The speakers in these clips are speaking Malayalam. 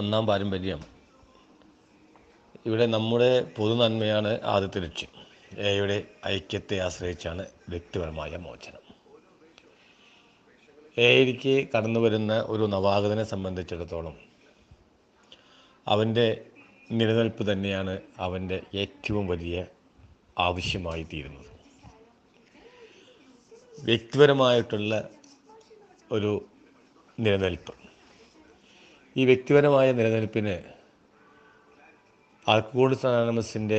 ഒന്നാം പാരമ്പര്യം. ഇവിടെ നമ്മുടെ പൊതുനന്മയാണ് ആദ്യത്തെ ലക്ഷ്യം. എയുടെ ഐക്യത്തെ ആശ്രയിച്ചാണ് വ്യക്തിപരമായ മോചനം. എയിലേക്ക് കടന്നു വരുന്ന ഒരു നവാഗതനെ സംബന്ധിച്ചിടത്തോളം അവൻ്റെ നിലനിൽപ്പ് തന്നെയാണ് അവൻ്റെ ഏറ്റവും വലിയ ആവശ്യമായി തീരുന്നത്. വ്യക്തിപരമായിട്ടുള്ള ഒരു നിലനിൽപ്പ്. ഈ വ്യക്തിപരമായ നിലനിൽപ്പിന് ആൽക്കഹോളിക്സ് അനോണിമസിൻ്റെ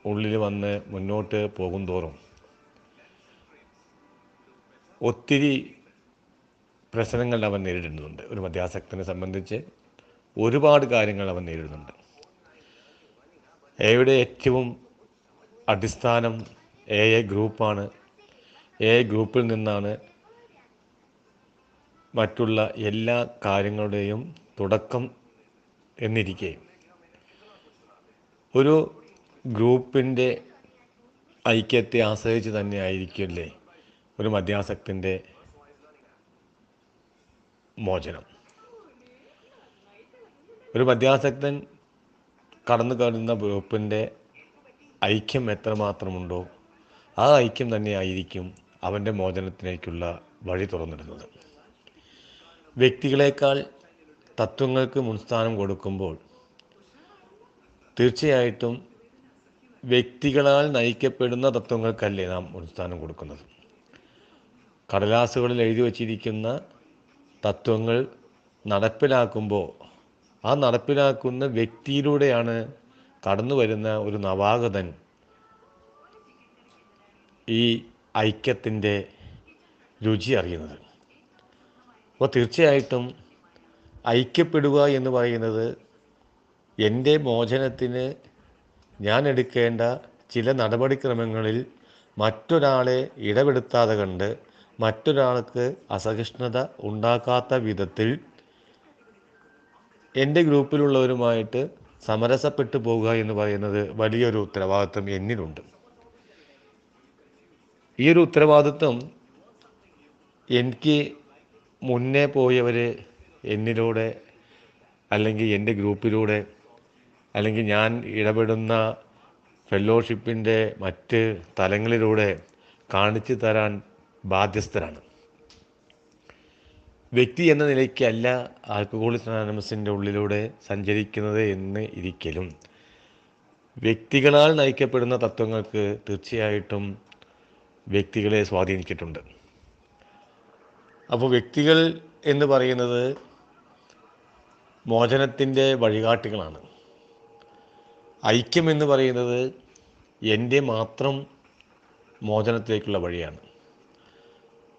ഉള്ളിൽ വന്ന് മുന്നോട്ട് പോകും തോറും ഒത്തിരി പ്രശ്നങ്ങൾ അവൻ നേരിടുന്നുണ്ട്. ഒരു മദ്യാസക്തനെ സംബന്ധിച്ച് ഒരുപാട് കാര്യങ്ങൾ അവൻ നേരിടുന്നുണ്ട്. എയുടെ ഏറ്റവും അടിസ്ഥാനം എ ഗ്രൂപ്പാണ്. എ ഗ്രൂപ്പിൽ നിന്നാണ് മറ്റുള്ള എല്ലാ കാര്യങ്ങളുടെയും തുടക്കം എന്നിരിക്കെ ഒരു ഗ്രൂപ്പിൻ്റെ ഐക്യത്തെ ആശ്രയിച്ച് തന്നെ ആയിരിക്കില്ലേ ഒരു മദ്യാസക്തിൻ്റെ മോചനം. ഒരു മദ്യാസക്തൻ കടന്നു കയറുന്ന ഗ്രൂപ്പിൻ്റെ ഐക്യം എത്രമാത്രമുണ്ടോ ആ ഐക്യം തന്നെയായിരിക്കും അവൻ്റെ മോചനത്തിലേക്കുള്ള വഴി തുറന്നിടുന്നത്. വ്യക്തികളെക്കാൾ തത്വങ്ങൾക്ക് മുൻസ്ഥാനം കൊടുക്കുമ്പോൾ തീർച്ചയായിട്ടും വ്യക്തികളാൽ നയിക്കപ്പെടുന്ന തത്വങ്ങൾക്കല്ലേ നാം മുൻസ്ഥാനം കൊടുക്കുന്നത്. കടലാസുകളിൽ എഴുതി വച്ചിരിക്കുന്ന തത്വങ്ങൾ നടപ്പിലാക്കുമ്പോൾ ആ നടപ്പിലാക്കുന്ന വ്യക്തിയിലൂടെയാണ് കടന്നു വരുന്ന ഒരു നവാഗതൻ ഈ ഐക്യത്തിൻ്റെ രുചി അറിയുന്നത്. അപ്പോൾ തീർച്ചയായിട്ടും ഐക്യപ്പെടുക എന്ന് പറയുന്നത് എൻ്റെ മോചനത്തിന് ഞാൻ എടുക്കേണ്ട ചില നടപടിക്രമങ്ങളിൽ മറ്റൊരാളെ ഇടപെടുത്താതെ കണ്ട് മറ്റൊരാൾക്ക് അസഹിഷ്ണുത ഉണ്ടാക്കാത്ത വിധത്തിൽ എൻ്റെ ഗ്രൂപ്പിലുള്ളവരുമായിട്ട് സമരസപ്പെട്ടു പോകുക എന്ന് പറയുന്നത് വലിയൊരു ഉത്തരവാദിത്വം എന്നിലുണ്ട്. ഈ ഒരു ഉത്തരവാദിത്വം എനിക്ക് മുന്നേ പോയവർ എന്നിലൂടെ അല്ലെങ്കിൽ എൻ്റെ ഗ്രൂപ്പിലൂടെ അല്ലെങ്കിൽ ഞാൻ ഇടപെടുന്ന ഫെലോഷിപ്പിൻ്റെ മറ്റ് തലങ്ങളിലൂടെ കാണിച്ചു തരാൻ ബാധ്യസ്ഥരാണ്. വ്യക്തി എന്ന നിലയ്ക്കല്ല ആൽക്കഹോളിക്സ് അനോണിമസിൻ്റെ ഉള്ളിലൂടെ സഞ്ചരിക്കുന്നത് എന്ന് ഇരിക്കലും വ്യക്തികളാൽ നയിക്കപ്പെടുന്ന തത്വങ്ങൾക്ക് തീർച്ചയായിട്ടും വ്യക്തികളെ സ്വാധീനിച്ചിട്ടുണ്ട്. അപ്പോൾ വ്യക്തികൾ എന്ന് പറയുന്നത് മോചനത്തിൻ്റെ വഴികാട്ടികളാണ്. ഐക്യം എന്ന് പറയുന്നത് എൻ്റെ മാത്രം മോചനത്തിലേക്കുള്ള വഴിയാണ്.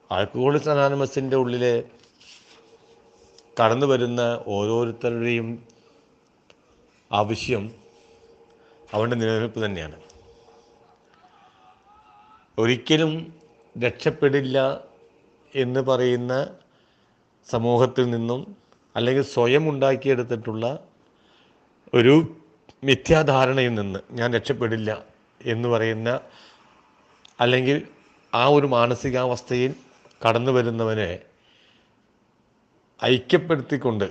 ആൽക്കഹോളിക്സ് അനോണിമസിൻ്റെ ഉള്ളിൽ കടന്നു വരുന്ന ഓരോരുത്തരുടെയും ആവശ്യം അവൻ്റെ നിലനിൽപ്പ് തന്നെയാണ്. ഒരിക്കലും രക്ഷപ്പെടില്ല എന്ന് പറയുന്ന സമൂഹത്തിൽ നിന്നും അല്ലെങ്കിൽ സ്വയം ഉണ്ടാക്കിയെടുത്തിട്ടുള്ള ഒരു മിഥ്യാധാരണയിൽ നിന്ന് ഞാൻ രക്ഷപ്പെടില്ല എന്ന് പറയുന്ന അല്ലെങ്കിൽ ആ ഒരു മാനസികാവസ്ഥയിൽ കടന്നു വരുന്നവനെ ഐക്യപ്പെടുത്തിക്കൊണ്ട്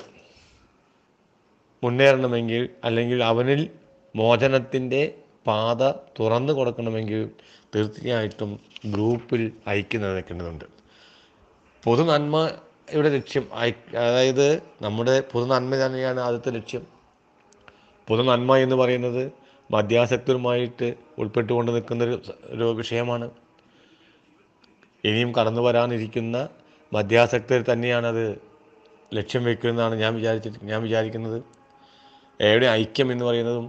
മുന്നേറണമെങ്കിൽ അല്ലെങ്കിൽ അവനിൽ മോചനത്തിൻ്റെ പാത തുറന്നു കൊടുക്കണമെങ്കിൽ തീർച്ചയായിട്ടും ഗ്രൂപ്പിൽ ഐക്യം നിലനിൽക്കേണ്ടതുണ്ട്. പൊതു നന്മയുടെ ലക്ഷ്യം അതായത് നമ്മുടെ പൊതു നന്മ തന്നെയാണ് ആദ്യത്തെ ലക്ഷ്യം. പൊതു നന്മ എന്ന് പറയുന്നത് മദ്യാസക്തരുമായിട്ട് ഉൾപ്പെട്ടുകൊണ്ട് നിൽക്കുന്നൊരു വിഷയമാണ്. ഇനിയും കടന്നു വരാനിരിക്കുന്ന മദ്യാസക്തർ തന്നെയാണത് ലക്ഷ്യം വയ്ക്കുന്നതാണ് ഞാൻ വിചാരിക്കുന്നത്. എയുടെ ഐക്യം എന്ന് പറയുന്നതും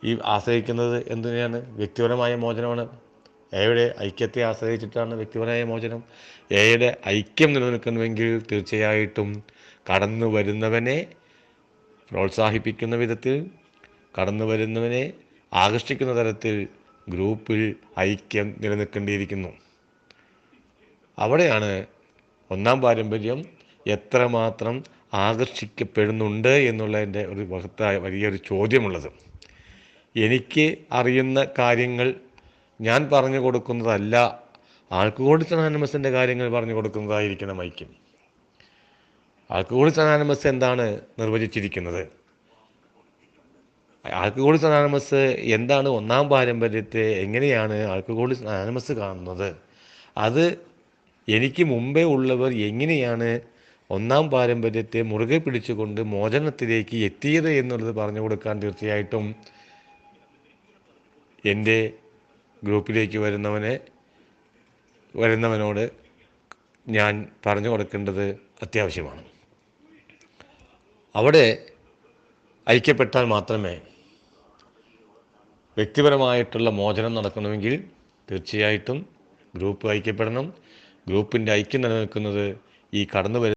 ഈ ആശ്രയിക്കുന്നത് എന്തിനാണ്? വ്യക്തിപരമായ മോചനമാണ്. എയുടെ ഐക്യത്തെ ആശ്രയിച്ചിട്ടാണ് വ്യക്തിപരമായ മോചനം. എയുടെ ഐക്യം നിലനിൽക്കണമെങ്കിൽ തീർച്ചയായിട്ടും കടന്നു വരുന്നവനെ പ്രോത്സാഹിപ്പിക്കുന്ന വിധത്തിൽ, കടന്നു വരുന്നവനെ ആകർഷിക്കുന്ന തരത്തിൽ ഗ്രൂപ്പിൽ ഐക്യം നിലനിൽക്കേണ്ടിയിരിക്കുന്നു. അവിടെയാണ് ഒന്നാം പാരമ്പര്യം എത്രമാത്രം ആകർഷിക്കപ്പെടുന്നുണ്ട് എന്നുള്ളതിൻ്റെ ഒരു മഹത്തായ വലിയൊരു ചോദ്യമുള്ളത്. എനിക്ക് അറിയുന്ന കാര്യങ്ങൾ ഞാൻ പറഞ്ഞു കൊടുക്കുന്നതല്ല, ആൽക്കഹോളിക്സ് അനോണിമസിൻ്റെ കാര്യങ്ങൾ പറഞ്ഞു കൊടുക്കുന്നതായിരിക്കണം ഐക്യം. ആൽക്കഹോളിക്സ് അനോണിമസ് എന്താണ് നിർവചിച്ചിരിക്കുന്നത്? ആൽക്കഹോളിക്സ് അനോണിമസ് എന്താണ്, ഒന്നാം പാരമ്പര്യത്തെ എങ്ങനെയാണ് ആൽക്കഹോളിക്സ് അനോണിമസ് കാണുന്നത്, അത് എനിക്ക് മുമ്പേ ഉള്ളവർ എങ്ങനെയാണ് ഒന്നാം പാരമ്പര്യത്തെ മുറുകെ പിടിച്ചുകൊണ്ട് മോചനത്തിലേക്ക് എത്തിയത് എന്നുള്ളത് പറഞ്ഞു കൊടുക്കാൻ തീർച്ചയായിട്ടും എൻ്റെ ഗ്രൂപ്പിലേക്ക് വരുന്നവനോട് ഞാൻ പറഞ്ഞു കൊടുക്കേണ്ടത് അത്യാവശ്യമാണ്. അവിടെ ഐക്യപ്പെട്ടാൽ മാത്രമേ വ്യക്തിപരമായിട്ടുള്ള മോചനം നടക്കണമെങ്കിൽ തീർച്ചയായിട്ടും ഗ്രൂപ്പ് ഐക്യപ്പെടണം. ഗ്രൂപ്പിൻ്റെ ഐക്യം നിലനിൽക്കുന്നത് ഈ കടന്നു